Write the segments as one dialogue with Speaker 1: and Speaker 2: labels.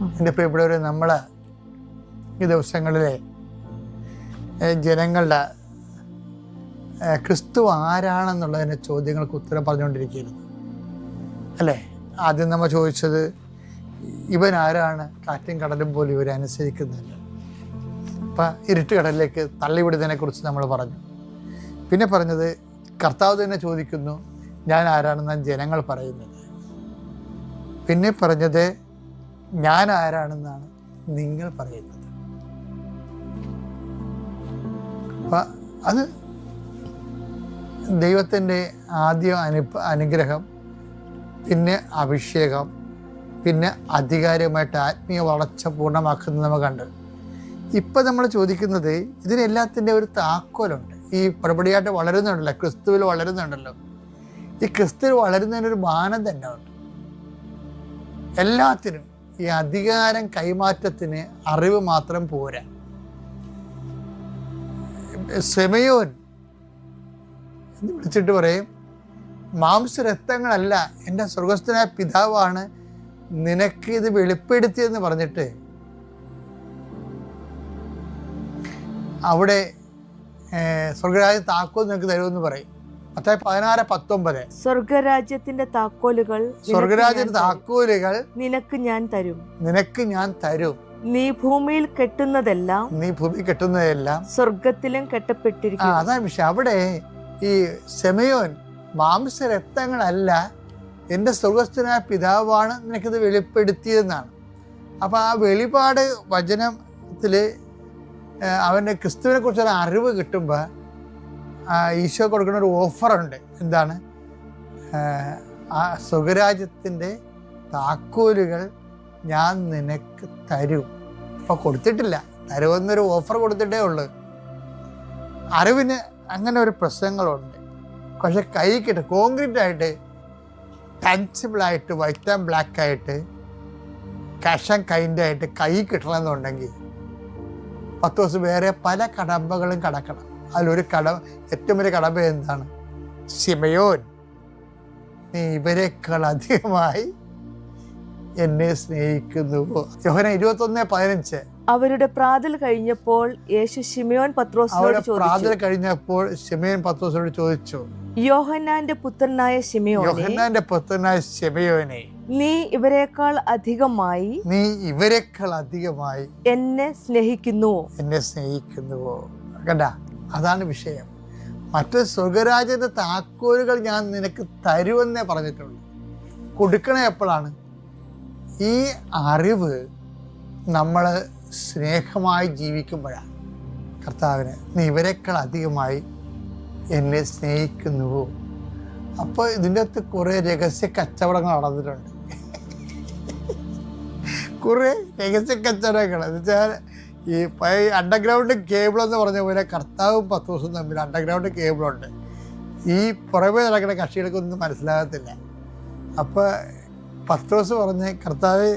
Speaker 1: എൻ്റെ പ്രിയപ്പെട്ടവരെ, നമ്മൾ ഈ ദിവസങ്ങളിലെ ജനങ്ങളുടെ ക്രിസ്തു ആരാണെന്നുള്ളതിൻ്റെ ചോദ്യങ്ങൾക്ക് ഉത്തരം പറഞ്ഞുകൊണ്ടിരിക്കുകയായിരുന്നു അല്ലേ? ആദ്യം നമ്മൾ ചോദിച്ചത് ഇവൻ ആരാണ്, കാറ്റും കടലും പോലും ഇവരെ അനുസരിക്കുന്നില്ല. അപ്പം ഇരുട്ട് കടലിലേക്ക് തള്ളിവിടുന്നതിനെക്കുറിച്ച് നമ്മൾ പറഞ്ഞു. പിന്നെ പറഞ്ഞത് കർത്താവ് തന്നെ ചോദിക്കുന്നു, ഞാൻ ആരാണെന്നാണ് ജനങ്ങൾ പറയുന്നത്. പിന്നെ പറഞ്ഞത് ഞാൻ ആരാണെന്നാണ് നിങ്ങൾ പറയുന്നത്. അപ്പം അത് ദൈവത്തിൻ്റെ ആദ്യ അനുഗ്രഹം, പിന്നെ അഭിഷേകം, പിന്നെ അധികാരമായിട്ട് ആത്മീയ വളർച്ച പൂർണ്ണമാക്കുന്നത് നമ്മൾ കണ്ട്. ഇപ്പം നമ്മൾ ചോദിക്കുന്നത് ഇതിനെല്ലാത്തിൻ്റെ ഒരു താക്കോലുണ്ട്. ഈ പടിപടിയായിട്ട് വളരുന്നുണ്ടല്ലോ, ക്രിസ്തുവിൽ വളരുന്നുണ്ടല്ലോ. ഈ ക്രിസ്തുവിൽ വളരുന്നതിനൊരു മാനം തന്നെ ഉണ്ട്. എല്ലാത്തിനും ഈ അധികാരം കൈമാറ്റത്തിന് അറിവ് മാത്രം പോരാ. ശിമയോൻ എന്ന് വിളിച്ചിട്ട് പറയും, മാംസരക്തങ്ങളല്ല, എൻ്റെ സ്വർഗസ്ഥനായ പിതാവാണ് നിനക്ക് ഇത് വെളിപ്പെടുത്തിയെന്ന് പറഞ്ഞിട്ട് അവിടെ സ്വർഗരാജ്യ താക്കോൽ നിനക്ക് തരുമെന്ന് പറയും. മത്തായി 16:19
Speaker 2: സ്വർഗരാജ്യത്തിന്റെ താക്കോലുകൾ നിനക്ക് ഞാൻ തരും. നീ ഭൂമിയിൽ കെട്ടുന്നതെല്ലാം സ്വർഗത്തിലും കെട്ടപ്പെട്ടിരിക്കും.
Speaker 1: അതാണ് വിഷയം. അവിടെ ഈ ശിമയോൻ മാംസരക്തങ്ങളല്ല, എൻ്റെ സ്വർഗസ്ഥനായ പിതാവാണ് നിനക്കിത് വെളിപ്പെടുത്തിയതെന്നാണ്. അപ്പോൾ ആ വെളിപാട് വചനത്തിൽ അവൻ്റെ ക്രിസ്തുവിനെ കുറിച്ചൊരു അറിവ് കിട്ടുമ്പോൾ ഈശോ കൊടുക്കുന്ന ഒരു ഓഫറുണ്ട്. എന്താണ്? ആ സ്വർഗരാജ്യത്തിൻ്റെ താക്കോലുകൾ ഞാൻ നിനക്ക് തരും. അപ്പോൾ കൊടുത്തിട്ടില്ല, തരുമെന്നൊരു ഓഫർ കൊടുത്തിട്ടേ ഉള്ളൂ. അറിവിന് അങ്ങനെ ഒരു പ്രശ്നങ്ങളുണ്ട്. പക്ഷെ കൈ കിട്ടും, കോൺക്രീറ്റ് ആയിട്ട്, ടഞ്ചിബിളായിട്ട്, വൈറ്റ് ആൻഡ് ബ്ലാക്ക് ആയിട്ട്, കാഷ് ആൻഡ് കൈൻഡ് ആയിട്ട് കൈ കിട്ടണമെന്നുണ്ടെങ്കിൽ 10 ദിവസം വേറെ പല കടമ്പകളും കടക്കണം. അതിലൊരു ഏറ്റവും വലിയ കടമ്പ എന്താണ്? ശിമയോൻ, നീ ഇവരെക്കാൾ അധികമായി എന്നെ സ്നേഹിക്കുന്നുവോ? യോഹന്നാൻ 21:15.
Speaker 2: അവരുടെ പ്രാതൽ കഴിഞ്ഞപ്പോൾ യേശു ശിമയോൻ പത്രോസിനോട്
Speaker 1: ചോദിച്ചു,
Speaker 2: യോഹന്നാന്റെ പുത്രനായ
Speaker 1: ശിമയോനെ,
Speaker 2: നീ ഇവരെക്കാൾ അധികമായി എന്നെ സ്നേഹിക്കുന്നുവോ?
Speaker 1: കണ്ട, അതാണ് വിഷയം. മറ്റു സ്വർഗരാജ്യത്തെ താക്കോലുകൾ ഞാൻ നിനക്ക് തരുമെന്നേ പറഞ്ഞിട്ടുള്ളൂ. കൊടുക്കണേ എപ്പോഴാണ്? ഈ അറിവ് നമ്മൾ സ്നേഹമായി ജീവിക്കുമ്പോഴാണ്. കർത്താവിന് നീ ഇവരെക്കാൾ അധികമായി എന്നെ സ്നേഹിക്കുന്നുവോ? അപ്പോൾ ഇതിൻ്റെ അകത്ത് കുറേ രഹസ്യ കച്ചവടങ്ങൾ നടന്നിട്ടുണ്ട്. കുറേ രഹസ്യ കച്ചവടങ്ങൾ എന്ന് വെച്ചാൽ ഈ അണ്ടർഗ്രൗണ്ട് കേബിളെന്ന് പറഞ്ഞ പോലെ കർത്താവും പത്രോസും തമ്മിൽ അണ്ടർഗ്രൗണ്ട് കേബിളുണ്ട്. ഈ പുറമേ നടക്കുന്ന കക്ഷികൾക്കൊന്നും മനസ്സിലാകത്തില്ല. അപ്പോൾ പത്രോസ് പറഞ്ഞ്, കർത്താവ്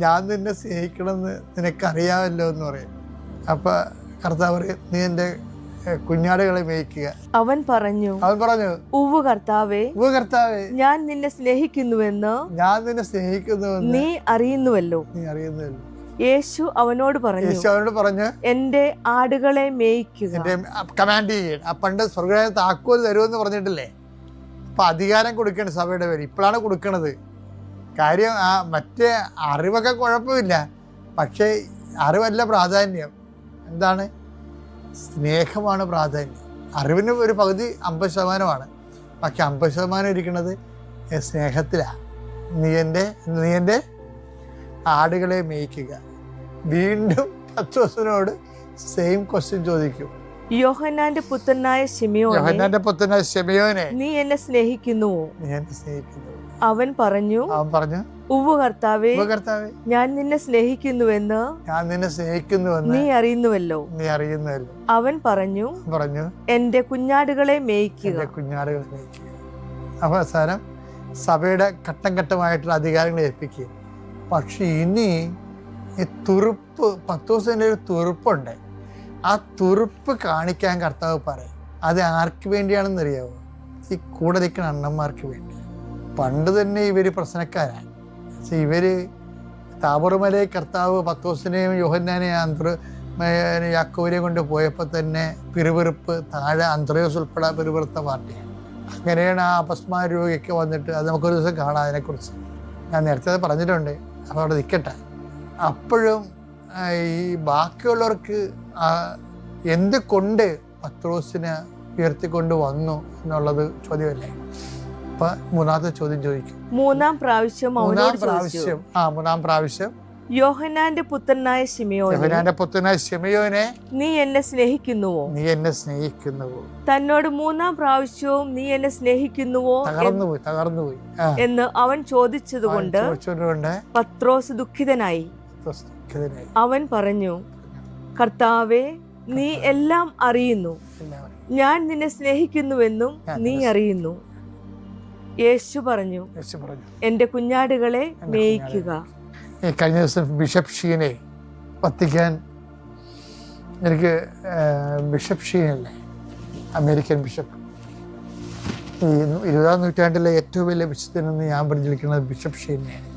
Speaker 1: ഞാൻ നിന്നെ സ്നേഹിക്കണമെന്ന് നിനക്കറിയാമല്ലോ എന്ന് പറയും. അപ്പോൾ കർത്താവ് പറയും, നീ എൻ്റെ കുഞ്ഞാടുകളെ മേയ്ക്കുക.
Speaker 2: അവൻ പറഞ്ഞു, ഉവ്വ് കർത്താവേ, ഞാൻ നിന്നെ സ്നേഹിക്കുന്നുവെന്ന് നീ അറിയുന്നുവല്ലോ. യേശു അവനോട് പറഞ്ഞു, എന്റെ ആടുകളെ മേയ്ക്കുക.
Speaker 1: കമാൻഡ് ചെയ്യണം. പണ്ട് സ്വർഗ്ഗരാജ്യത്തെ താക്കോൽ തരുമെന്ന് പറഞ്ഞിട്ടില്ലേ? അപ്പൊ അധികാരം കൊടുക്കണം സഭയുടെ പേര്. ഇപ്പോഴാണ് കൊടുക്കണത്. കാര്യം മറ്റേ അറിവൊക്കെ കുഴപ്പമില്ല, പക്ഷേ അറിവല്ല പ്രാധാന്യം. എന്താണ്? സ്നേഹമാണ് പ്രാധാന്യം. അറിവിന് ഒരു പകുതി 50%, ബാക്കി 50% ഇരിക്കുന്നത് സ്നേഹത്തിലാണ്. നീ എൻ്റെ ആടുകളെ മേയ്ക്കുക. വീണ്ടും പത്രോസിനോട് സെയിം ക്വസ്റ്റ്യൻ ചോദിക്കും.
Speaker 2: യോഹന്നാന്റെ പുത്രനായ ശിമയോനെ, നീ എന്നെ സ്നേഹിക്കുന്നുവോ? അവൻ പറഞ്ഞു, ഉവ്വ് കർത്താവേ, ഞാൻ നിന്നെ സ്നേഹിക്കുന്നുവെന്ന് നീ അറിയുന്നുവല്ലോ. അവൻ പറഞ്ഞു, എന്റെ കുഞ്ഞാടുകളെ മേയ്ക്കുക.
Speaker 1: അവസാനം സഭയുടെ ഘട്ടം ഘട്ടമായിട്ടുള്ള അധികാരങ്ങൾ ഏൽപ്പിക്കുക. പക്ഷെ ഇനി ഈ തുറുപ്പ്, 10 ദിവസത്തിൻ്റെ ഒരു തുറുപ്പുണ്ട്. ആ തുറുപ്പ് കാണിക്കാൻ കർത്താവ് പറയും. അത് ആർക്ക് വേണ്ടിയാണെന്നറിയാവോ? ഈ കൂടെ നിൽക്കുന്ന അണ്ണന്മാർക്ക് വേണ്ടി. പണ്ട് തന്നെ ഇവർ പ്രശ്നക്കാരാണ്. പക്ഷെ ഇവർ താബോർമലയിൽ കർത്താവ് പത്രോസിനെയും യോഹന്നാനെയും യാക്കോബിനെയും കൊണ്ട് പോയപ്പോൾ തന്നെ പിറുപിറുപ്പ് താഴെ അന്ത്രയോസ് ഉൾപ്പെടെ പിറുപിറുത്ത പാർട്ടിയാണ്. അങ്ങനെയാണ് ആ അപസ്മാര രോഗിയൊക്കെ വന്നിട്ട്, അത് നമുക്കൊരു ദിവസം കാണാം അതിനെക്കുറിച്ച്. ഞാൻ നേരത്തെ പറഞ്ഞിട്ടുണ്ട്, അപ്പോൾ അവിടെ നിൽക്കട്ടെ. അപ്പോഴും ഈ ബാക്കിയുള്ളവർക്ക് എന്ത് കൊണ്ട് പത്രോസിനെ ഉയർത്തിക്കൊണ്ട് വന്നു എന്നുള്ളത് ചോദ്യമല്ലേ. അപ്പൊ മൂന്നാമത്തെ ചോദ്യം ചോദിക്കും.
Speaker 2: മൂന്നാം പ്രാവശ്യം യോഹന്നാന്റെ പുത്രനായ ശിമയോനെ നീ എന്നെ സ്നേഹിക്കുന്നുവോ? തന്നോട് മൂന്നാം പ്രാവശ്യവും നീ എന്നെ സ്നേഹിക്കുന്നുവോ
Speaker 1: തകർന്നുപോയി
Speaker 2: എന്ന് അവൻ ചോദിച്ചതുകൊണ്ട് പത്രോസ് ദുഃഖിതനായി. അവൻ പറഞ്ഞു, കർത്താവേ, നീ എല്ലാം അറിയുന്നു, ഞാൻ നിന്നെ സ്നേഹിക്കുന്നുവെന്നും നീ അറിയുന്നു. യേശു പറഞ്ഞു, എന്റെ കുഞ്ഞാടുകളെ മേയിക്കുക.
Speaker 1: കഴിഞ്ഞ ദിവസം ബിഷപ്പ് ഷീനെ വത്തിക്കാൻ, എനിക്ക് ബിഷപ്പ് ഷീനല്ലേ അമേരിക്കൻ ബിഷപ്പ്, ഈ 20ാം നൂറ്റാണ്ടിലെ ഏറ്റവും വലിയ വിശുദ്ധനെന്ന് ഞാൻ പരിചരിക്കുന്നത് ബിഷപ്പ് ഷീനെയാണ്.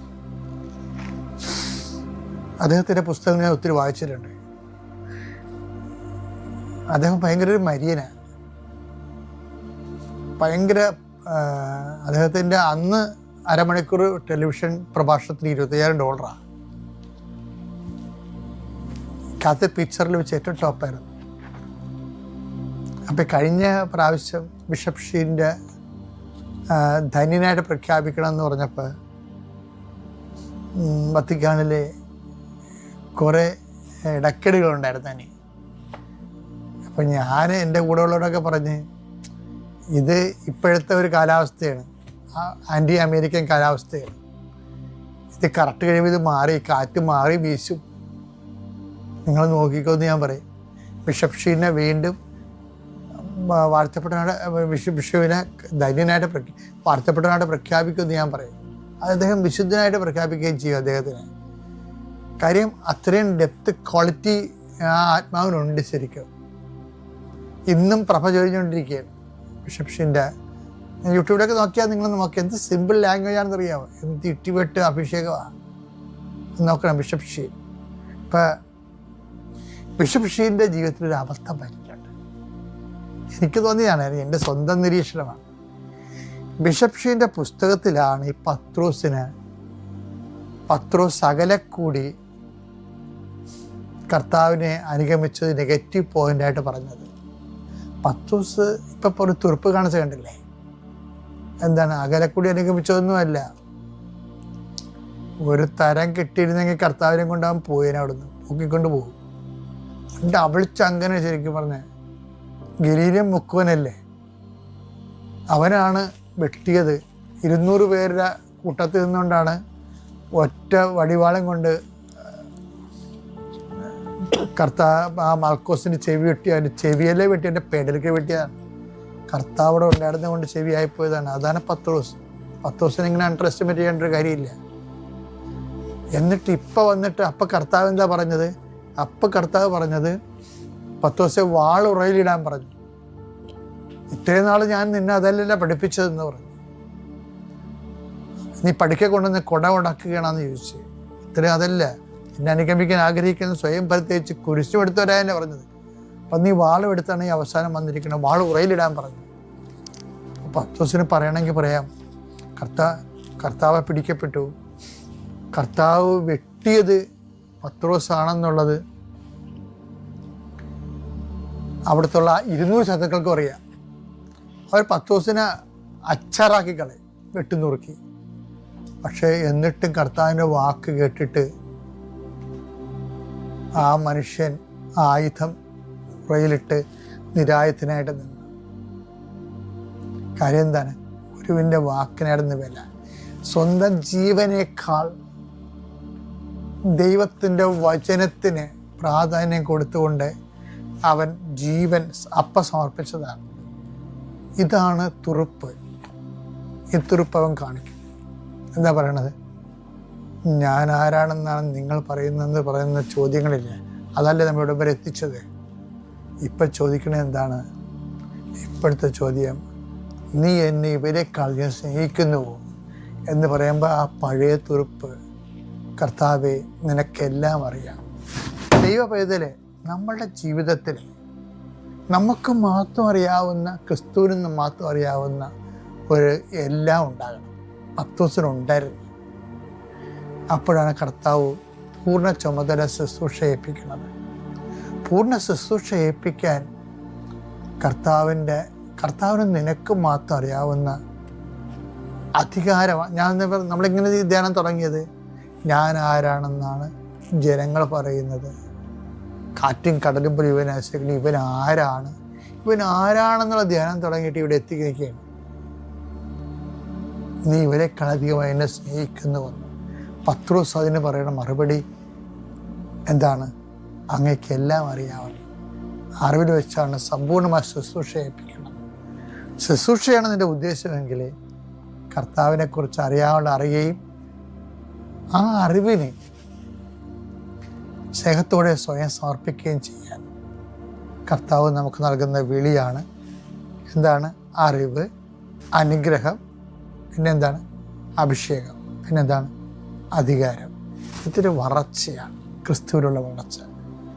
Speaker 1: അദ്ദേഹത്തിൻ്റെ പുസ്തകം ഞാൻ ഒത്തിരി വായിച്ചിട്ടുണ്ട്. അദ്ദേഹം ഭയങ്കര ഒരു മരിയനാണ്. അദ്ദേഹത്തിൻ്റെ അന്ന് അരമണിക്കൂർ ടെലിവിഷൻ പ്രഭാഷണത്തിന് $25,000. കാത്തലിക് പിക്ചറിൽ വെച്ച് ഏറ്റവും ടോപ്പായിരുന്നു. അപ്പം കഴിഞ്ഞ പ്രാവശ്യം ബിഷപ്പ് ഷീൻ്റെ ധന്യനായിട്ട് പ്രഖ്യാപിക്കണം എന്ന് പറഞ്ഞപ്പോൾ വത്തിക്കാനിലെ കുറേ ഇടയ്ക്കെടുകളുണ്ടായിരുന്നു തന്നെ. അപ്പം ഞാൻ എൻ്റെ കൂടെ ഉള്ളവരൊക്കെ പറഞ്ഞ്, ഇത് ഇപ്പോഴത്തെ ഒരു കാലാവസ്ഥയാണ്, ആൻറ്റി അമേരിക്കൻ കാലാവസ്ഥയാണ്. ഇത് കറക്റ്റ് കഴിയുമ്പോൾ ഇത് മാറി, കാറ്റ് മാറി വീശും, നിങ്ങൾ നോക്കിക്കോന്ന് ഞാൻ പറയും. ബിഷപ്പ് ഷീനെ വീണ്ടും ബിഷപ്പിനെ ധന്യനായിട്ട് വാഴ്ത്തപ്പെട്ടവനായിട്ട് പ്രഖ്യാപിക്കുമെന്ന് ഞാൻ പറയും. അദ്ദേഹം വിശുദ്ധനായിട്ട് പ്രഖ്യാപിക്കുകയും ചെയ്യും അദ്ദേഹത്തിന്. കാര്യം അത്രയും ഡെപ്ത് ക്വാളിറ്റി ആ ആത്മാവിനുണ്ട് ശരിക്കും. ഇന്നും പ്രഭ ചൊരിഞ്ഞുകൊണ്ടിരിക്കുകയാണ് ബിഷപ്പ് ഷീൻ്റെ. യൂട്യൂബിലൊക്കെ നോക്കിയാൽ നിങ്ങളൊന്ന് നോക്കി, എന്ത് സിമ്പിൾ ലാംഗ്വേജ് ആണെന്ന് അറിയാമോ, എന്ത് ഇട്ടിവെട്ട് അഭിഷേകമാണ് നോക്കണം ബിഷപ്പ് ഷീൻ. ഇപ്പം ബിഷപ്പ് ഷീൻ്റെ ജീവിതത്തിൽ ഒരു അബദ്ധം പറ്റിയിട്ടുണ്ട്. എനിക്ക് തോന്നിയതാണ്, എൻ്റെ സ്വന്തം നിരീക്ഷണമാണ്. ബിഷപ്പ് ഷീൻ്റെ പുസ്തകത്തിലാണ് ഈ പത്രോസ് അകലെക്കൂടി കർത്താവിനെ അനുഗമിച്ചത് നെഗറ്റീവ് പോയിൻ്റായിട്ട് പറഞ്ഞത്. പത്രോസ് ഇപ്പം ഒരു തുറപ്പ് കാണിച്ച കണ്ടില്ലേ, എന്താണ് അകലെക്കൂടി അനുഗമിച്ചതൊന്നുമല്ല. ഒരു തരം കിട്ടിയിരുന്നെങ്കിൽ കർത്താവിനെ കൊണ്ടാവാൻ പോയേനെ അവിടുന്ന് പൊക്കിക്കൊണ്ട് പോകും. എൻ്റെ അവളിച്ചങ്ങനെ ശരിക്കും പറഞ്ഞ ഗലീലൻ മുക്കുവനല്ലേ, അവനാണ് വെട്ടിയത്. 200 പേരുടെ കൂട്ടത്തിൽ നിന്നുകൊണ്ടാണ് ഒറ്റ വടിവാളം കൊണ്ട് കർത്താവ് ആ മൽക്കോസിന് ചെവി വെട്ടി. അതിൻ്റെ ചെവിയല്ലേ വെട്ടി, എൻ്റെ പെടലേക്ക് വെട്ടിയതാണ്. കർത്താവ് അവിടെ ഉണ്ടായിരുന്നത് കൊണ്ട് ചെവിയായിപ്പോയതാണ്. അതാണ് പത്രോസിനെ ഇങ്ങനെ അണ്ടർ എസ്റ്റിമേറ്റ് ചെയ്യേണ്ട ഒരു കാര്യമില്ല. എന്നിട്ട് ഇപ്പം വന്നിട്ട് കർത്താവ് എന്താ പറഞ്ഞത്? കർത്താവ് പറഞ്ഞത് പത്രോസെ വാളുറയിലിടാൻ പറഞ്ഞു. ഇത്രയും നാൾ ഞാൻ നിന്നെ അതല്ലല്ല പഠിപ്പിച്ചതെന്ന് പറഞ്ഞു. നീ പഠിക്കെ കൊണ്ടുവന്ന് കൊട ഉടക്കുകയാണെന്ന് ചോദിച്ചു. ഇത്രയും അതല്ല, എന്നെ അനുഗമിക്കാൻ ആഗ്രഹിക്കുന്ന സ്വയം പരിത്യജിച്ച് കുരിശും എടുത്തു വരാനെന്നെ പറഞ്ഞത്. അപ്പം നീ വാളും എടുത്താണ് ഈ അവസാനം വന്നിരിക്കുന്നത്, വാൾ ഉറയിലിടാൻ പറഞ്ഞു. പത്രോസിന് പറയണമെങ്കിൽ പറയാം, കർത്താവ് പിടിക്കപ്പെട്ടു, കർത്താവ് വെട്ടിയത് പത്രോസാണെന്നുള്ളത് അവിടുത്തുള്ള 200 ശത്രുക്കൾക്കും അറിയാം. അവർ പത്രോസിനെ അച്ചാറാക്കി കളയും, വെട്ടുനുറുക്കി. പക്ഷേ എന്നിട്ടും കർത്താവിൻ്റെ വാക്ക് കേട്ടിട്ട് ആ മനുഷ്യൻ ആയുധം പുറയിലിട്ട് നിരായുധനായിട്ട് നിന്നു. കാര്യം എന്താണ്? ഗുരുവിൻ്റെ വാക്കിനായിരുന്നു വില. സ്വന്തം ജീവനേക്കാൾ ദൈവത്തിൻ്റെ വചനത്തിന് പ്രാധാന്യം കൊടുത്തുകൊണ്ട് അവൻ ജീവൻ സമർപ്പിച്ചതാണ്. ഇതാണ് തുറുപ്പ്. ഈ തുറുപ്പ് അവൻ കാണിക്കും. എന്താ പറയണത്? ഞാൻ ആരാണെന്നാണ് നിങ്ങൾ പറയുന്ന ചോദ്യങ്ങളില്ലേ, അതല്ലേ നമ്മളിവിടെ വരെ എത്തിച്ചത്. ഇപ്പം ചോദിക്കണത് എന്താണ്? ഇപ്പോഴത്തെ ചോദ്യം, നീ എന്നെ ഇവരെക്കാൾ ഞാൻ സ്നേഹിക്കുന്നുവോ എന്ന് പറയുമ്പോൾ ആ പഴയ തുറുപ്പ് കർത്താവെ നിനക്കെല്ലാം അറിയാം. ദൈവ പൈതലെ, നമ്മളുടെ ജീവിതത്തിൽ നമുക്ക് മാത്രം അറിയാവുന്ന, ക്രിസ്തുവിന് മാത്രം അറിയാവുന്ന ഒരു എല്ലാം ഉണ്ടാകണം. പത്രോസിനുണ്ടായിരുന്നു. അപ്പോഴാണ് കർത്താവ് പൂർണ്ണ ചുമതല ശുശ്രൂഷ ഏൽപ്പിക്കുന്നത്. പൂർണ്ണ ശുശ്രൂഷ ഏൽപ്പിക്കാൻ കർത്താവിന് നിനക്ക് മാത്രം അറിയാവുന്ന അധികാരമാണ്. നമ്മളിങ്ങനെ ധ്യാനം തുടങ്ങിയത്, ഞാൻ ആരാണെന്നാണ് ജനങ്ങൾ പറയുന്നത്. കാറ്റും കടലും പോലും ഇവൻ ആശ്രയിക്കുന്നു. ഇവൻ ആരാണെന്നുള്ള ധ്യാനം തുടങ്ങിയിട്ട് ഇവിടെ എത്തിക്കുകയാണ്. നീ ഇവരെക്കാളധികമായി എന്നെ സ്നേഹിക്കുന്നുവെന്ന് പത്രോസ് അതിന് പറയുന്ന മറുപടി എന്താണ്? അങ്ങേക്കെല്ലാം അറിയാവുന്നു. അറിവിൽ വെച്ചാണ് സമ്പൂർണ്ണമായി ശുശ്രൂഷ ഏൽപ്പിക്കുന്നത്. ശുശ്രൂഷയാണ് നിൻ്റെ ഉദ്ദേശമെങ്കിൽ കർത്താവിനെക്കുറിച്ച് അറിയുകയും ആ അറിവിനെ സ്നേഹത്തോടെ സ്വയം സമർപ്പിക്കുകയും ചെയ്യാൻ കർത്താവ് നമുക്ക് നൽകുന്ന വിളിയാണ്. എന്താണ്? അറിവ്, അനുഗ്രഹം, പിന്നെന്താണ്? അഭിഷേകം, പിന്നെന്താണ്? അധികാരം. ഇതൊരു വളർച്ചയാണ്, ക്രിസ്തുവിലുള്ള വളർച്ച.